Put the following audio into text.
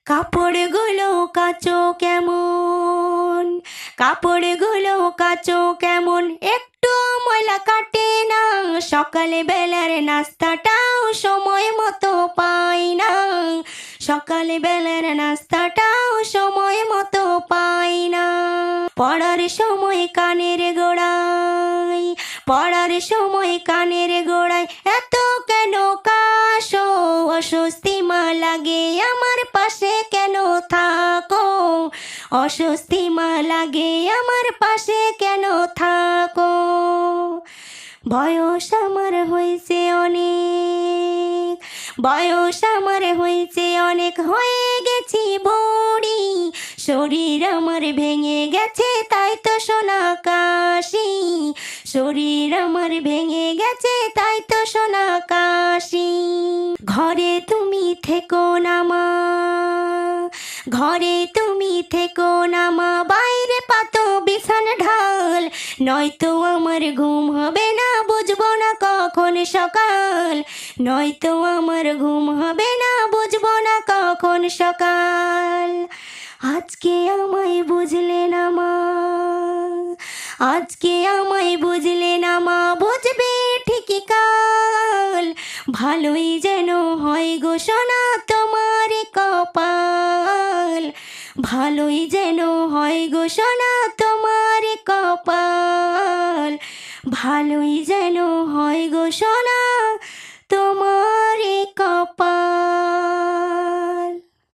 কাপড়গুলো কাচো কেমন, কাপড়গুলো কাচো কেমন, একটু ময়লা কাটে না। সকালে বেলার নাস্তাটাও সময় মতো পাই না, সকালে বেলার নাস্তাটাও সময় মতো পাই না। পড়ার সময় কানের গোড়ায়, পড়ার সময় কানের গোড়ায় এত কেন কাশো? অস্বস্তি মা লাগে আমার পাশে কেন থাকো? অস্বস্তি মা লাগে আমার পাশে কেন থাকো? বয়স আমার হয়েছে অনেক, বয়স আমার হয়েছে অনেক, হয়ে গেছি বুড়ি। শরীর আমার ভেঙে গেছে তাই তো সোনা কাশি, শরীর আমার ভেঙে গেছে তাই তো সোনা কাশি। ঘরে তুমি থেকো না মা, ঘরে তুমি থেকো না মা, বাইরে পাতো বিছান ঢাল। নয়তো আমার ঘুম হবে না, বুঝবো না কখন সকাল। নয়তো আমার ঘুম হবে না, বুঝবো না কখন সকাল। আজকে আমায় বুঝলে না মা, আজকে আমায় বুঝলে না মা, বুঝবে ঠিকই কাল। ভালোই যেন হয় গো সোনা তোমার কপাল, ভালোই যেন হয় গো সোনা তোমার কপাল, ভালোই যেন হয় গো সোনা